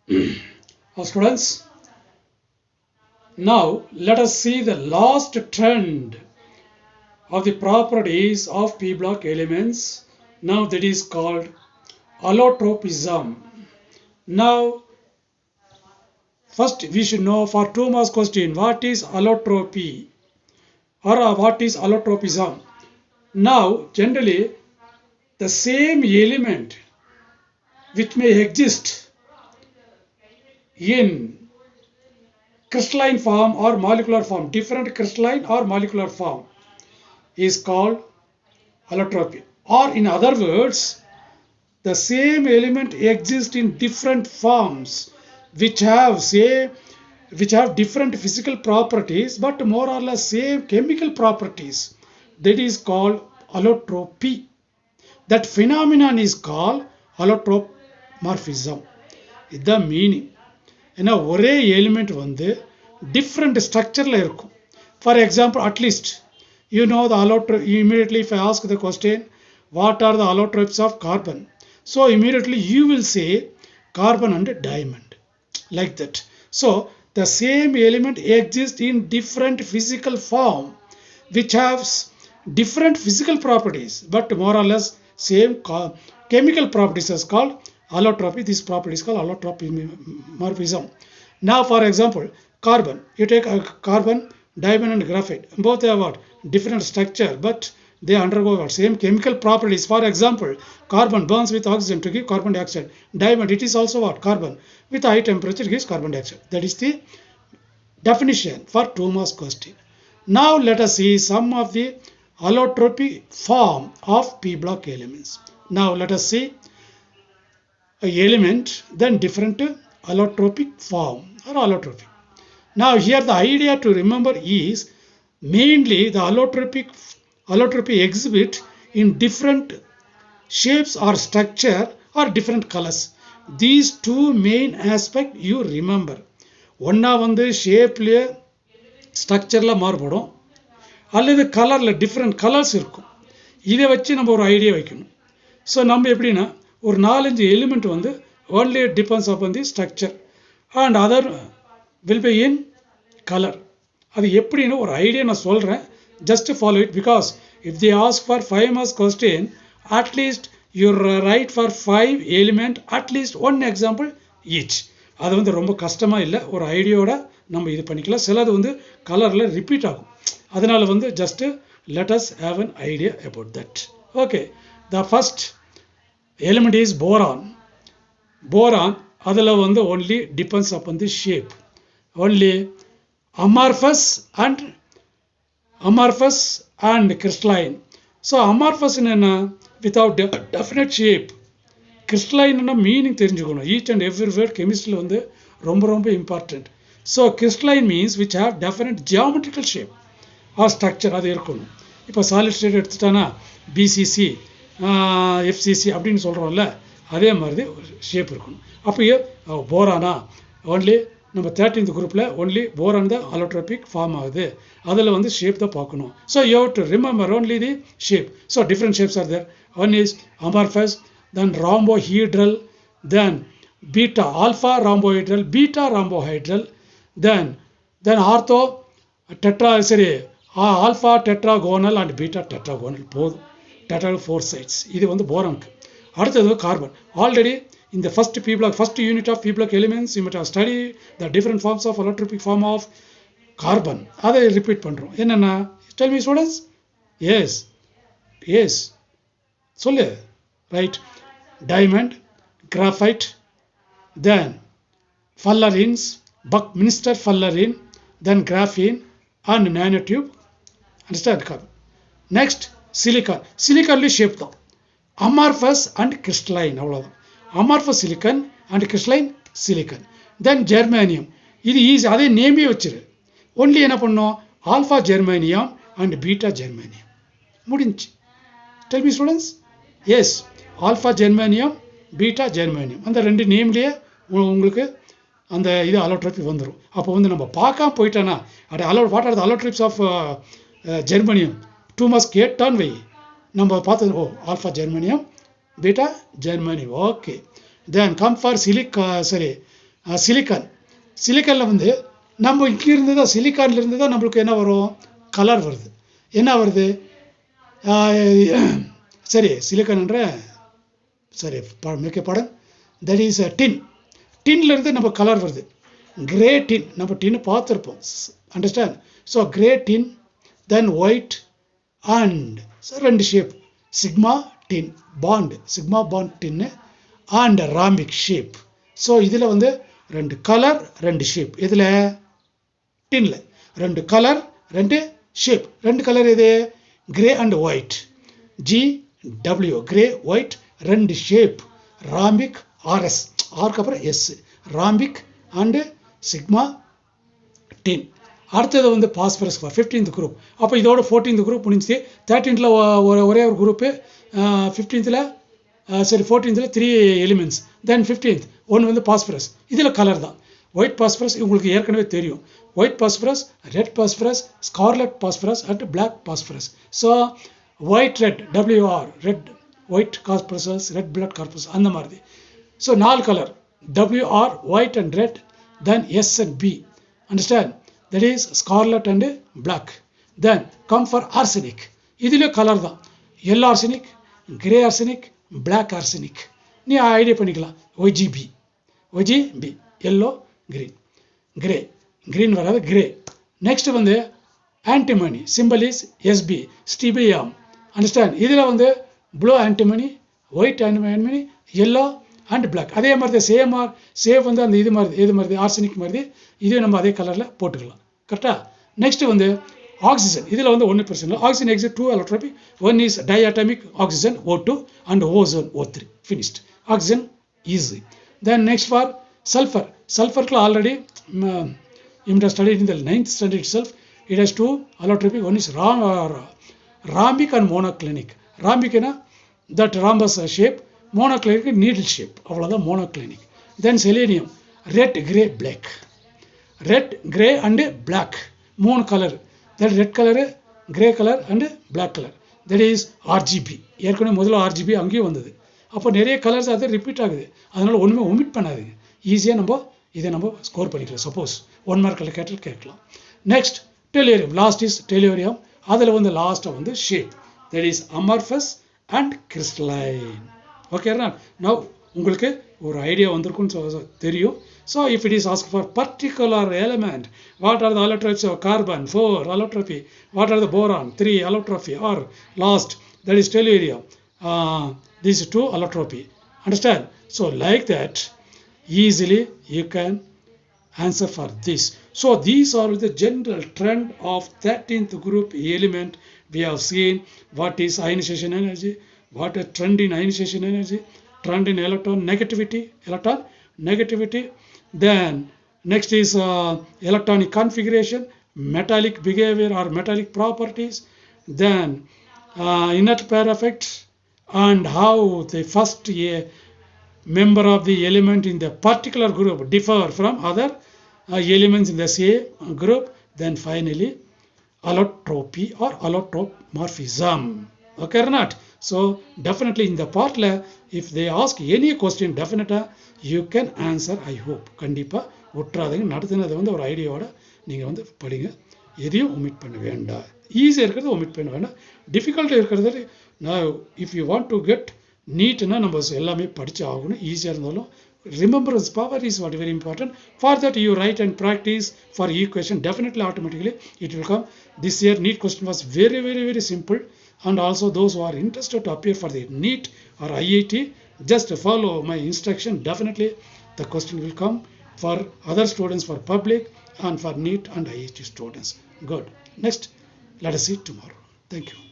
Students, now let us see the last trend of the properties of p block elements. Now that is called allotropism. Now first we should know for 2 marks question what is allotropy or what is allotropism. Now generally the same element which may exist in crystalline form or molecular form, different crystalline or molecular form, is called allotropy. Or in other words, the same element exists in different forms which have different physical properties but more or less same chemical properties. That is called allotropy. That phenomenon is called allotropomorphism. The meaning. ஏன்னா ஒரே element வந்து different ஸ்ட்ரக்சரில் இருக்கும். For example at least you know the allotropy. Immediately if I ask the question what are the allotropes of carbon, so immediately you will say carbon and diamond, like that. So the same element exists in different physical form which have different physical properties but more or less same chemical properties is called allotropy. This property is called allotropomorphism. Now for example carbon, you take a carbon, diamond and graphite, both have what different structure but they undergo what same chemical properties. For example carbon burns with oxygen to give carbon dioxide. Diamond, it is also what carbon with high temperature gives carbon dioxide. That is the definition for 2 marks question. Now let us see some of the allotropy form of p block elements. Now let us see a element then different allotropic form or allotropy. Now here the idea to remember is mainly the allotropy exhibit in different shapes or structure or different colors. These two main aspect you remember. ஒன்னா வந்து ஷேப்ல ஸ்ட்ரக்சர்ல மாறுபடும் அல்லது கலர்ல different colours இருக்கும். இதை வச்சு நம்ம ஒரு ஐடியா வைக்கணும். ஸோ நம்ம எப்படின்னா ஒரு 4-5 எலிமெண்ட் வந்து only depends upon the structure and other will be in color. அது எப்படின்னு ஒரு ஐடியா நான் சொல்கிறேன். Just follow it because if they ask for 5 marks question at least you write for 5 element at least one example each. அது வந்து ரொம்ப கஷ்டமாக இல்லை, ஒரு ஐடியாவோட நம்ம இது பண்ணிக்கலாம். சிலது வந்து கலரில் ரிப்பீட் ஆகும், அதனால வந்து just let us have an idea about that. Okay, the first element is boron. Boron அதில் வந்து only depends upon the shape, only amorphous and crystalline. So amorphous என்ன without definite shape, crystalline meaning தெரிஞ்சுக்கணும். Each and every word கெமிஸ்ட்ரியில் வந்து ரொம்ப ரொம்ப important. So crystalline means which have definite geometrical shape or structure அது இருக்கணும். இப்போ solid state எடுத்துட்டானா BCG FCC அப்படின்னு சொல்கிறோம்ல, அதே மாதிரி ஷேப் இருக்கணும். அப்போ போரானா ஓன்லி நம்ம 13th குரூப்பில் ஒன்லி போரான் தான் அலோட்ரோபிக் ஃபார்ம் ஆகுது, அதில் வந்து ஷேப் தான் பார்க்கணும். So you have to remember only the shape. So different shapes are there. One is amorphous, then rhombohedral, then beta alpha rhombohedral, beta rhombohedral, then ortho tetra alpha tetragonal and beta tetragonal. போதும், tetra 4 sides. இது வந்து போரானுக்கு. அடுத்தது carbon. Already in the first p block, first unit of p block elements you might have studied the different forms of allotropic form of carbon. அதை repeat பண்றோம். என்னன்னா tell me students. yes சொல்லு. right, diamond, graphite, then fullerenes, Buckminster fullerene, then graphene and nanotube. Understand? Carbon. Next silicon. Silicon shape தான் amorphous and crystalline. அவ்வளவுதான். amorphous silicon and crystalline silicon. then germanium. இது easy, அதே நேமே வச்சிரு. Only என்ன பண்ணோம், alpha germanium and beta germanium. முடிஞ்சு. tell me students. yes, alpha germanium, beta germanium, அந்த ரெண்டு நேம்லேயே உங்களுக்கு அந்த இது அலோட்ரோபி வந்துடும். அப்போ வந்து நம்ம பார்க்காம போயிட்டோன்னா what are the allotropes of germanium 2 marks கேட்டான் வை, நம்ம பார்த்தது ஓ alpha germanium, beta germanium. Okay, then come for silicon. சிலிக்கானில் வந்து நம்ம இங்கிருந்து தான் சிலிக்கான்லேருந்து தான் நம்மளுக்கு என்ன வரும், கலர் வருது. என்ன வருது, சரி சிலிக்கான்ன்ற சரி மிக்க படம், தட் இஸ் டின். டின்லேருந்து நம்ம கலர் வருது. கிரே டின், நம்ம டின்னு பார்த்துருப்போம், understand. So grey tin, then white and ரெண்டு shape, sigma tin bond, sigma bond டின்னு அண்ட் ராம்பிக் ஷேப். ஸோ இதில் வந்து ரெண்டு கலர் ரெண்டு ஷேப். இதில் டின்ல ரெண்டு கலர் ரெண்டு ஷேப். ரெண்டு கலர் எது, grey and white, GW grey white, ரெண்டு ஷேப், ராம்பிக் RS, ஆர்க்கு அப்புறம் S, ராம்பிக் அண்டு சிக்மா டின். அடுத்தது வந்து பாஸ்பரஸ் 15th குரூப். அப்போ இதோட 14th குரூப் முடிஞ்சு. 13th ஒரே ஒரு குரூப்பு, 15th சரி 14th 3 எலிமெண்ட்ஸ், தென் 15th ஒன்று வந்து பாஸ்பரஸ். இதில் கலர் தான் ஒயிட் பாஸ்பரஸ், உங்களுக்கு ஏற்கனவே தெரியும். White phosphorus, red phosphorus, scarlet phosphorus and black phosphorus. So white red WR, red white காஸ்பரஸ், ரெட் பிளட் கார்பஸ், அந்த மாதிரி. So 4 colour WR, white and red, then S and B, understand, that is scarlet and black. Then come for arsenic. இதிலே colour தான், yellow arsenic, grey arsenic, black arsenic. நீ idea பண்ணிக்கலாம். OGB yellow, green, grey, green வராது grey. Next வந்து antimony, symbol is SB, stibbium, understand. இதில் வந்து blue antimony, white antimony, yellow and black. அதே மாதிரி தான் சேம் வந்து அந்த இது மாதிரி ஆர்சனிக் மாதிரி இதே நம்ம அதே கலரில் போட்டுக்கலாம். கரெக்டாக. நெக்ஸ்ட் வந்து ஆக்சிஜன். இதில் வந்து ஒன்றும் பிரச்சனை இல்லை. Oxygen exist 2 allotropy. One is diatomic oxygen O2 and ozone O3. Finished. Oxygen easy. Then next for sulphur. சல்ஃபர்க்குள்ள already you must have studied in the 9th standard itself. It has 2 allotropy. One is rhombic and monoclinic. Rhombic is that rhombus shape. Monoclinic needle shape. அவ்வளோதான் monoclinic. Then selenium, red, grey, black. Red, grey and black. 3 colour. That red color, grey color and black color. That is RGB. ஏற்கனவே முதல்ல RGB அங்கேயும் வந்தது. அப்போ நிறைய colours அது repeat ஆகுது. அதனால் ஒன்றுமே ஒமிட் பண்ணாதுங்க. ஈஸியாக இதை நம்ம ஸ்கோர் பண்ணிக்கலாம். சப்போஸ் 1 மார்க்கில் கேட்கலாம். Next tellurium. Last is tellurium. அதில் வந்து லாஸ்ட்டாக வந்து shape. That is amorphous and crystalline. Okay, now உங்களுக்கு ஒரு ஐடியா வந்திருக்குன்னு தெரியும். So if it is ask for particular element, what are the allotropy of carbon? 4 allotropy. What are the boron? 3 allotropy. Are last, that is tellurium. These 2 allotropy. Understand? So like that, easily you can answer for this. So these are the general trend of 13th group element. We have seen what is ionization energy, what a trend in ionization energy, trend in electron negativity. Then next is electronic configuration, metallic behavior or metallic properties, then inert pair effects, and how the first member of the element in the particular group differ from other elements in the same group. Then finally allotropy or allotropomorphism. Okay or not? So definitely in the part if they ask any question, definitely you can answer. I hope. கண்டிப்பாக விட்டுறாதீங்க. நடத்துனதை வந்து ஒரு ஐடியாவோட நீங்கள் வந்து படிங்க. எதையும் omit பண்ண வேண்டாம். ஈஸியாக இருக்கிறது ஒமிட் பண்ண வேண்டாம். டிஃபிகல்ட்டாக இருக்கிறது நான் if you want to get நீட்னா நம்ம எல்லாமே படித்து ஆகணும். ஈஸியாக இருந்தாலும் remembrance power is what very important. For that you write and practice for equation. Definitely automatically it will come. This year NEET question was very, very, very simple. And also those who are interested to appear for the NEET or IIT, just follow my instruction. Definitely the question will come for other students, for public and for NEET and IIT students. Good. Next, let us see tomorrow. Thank you.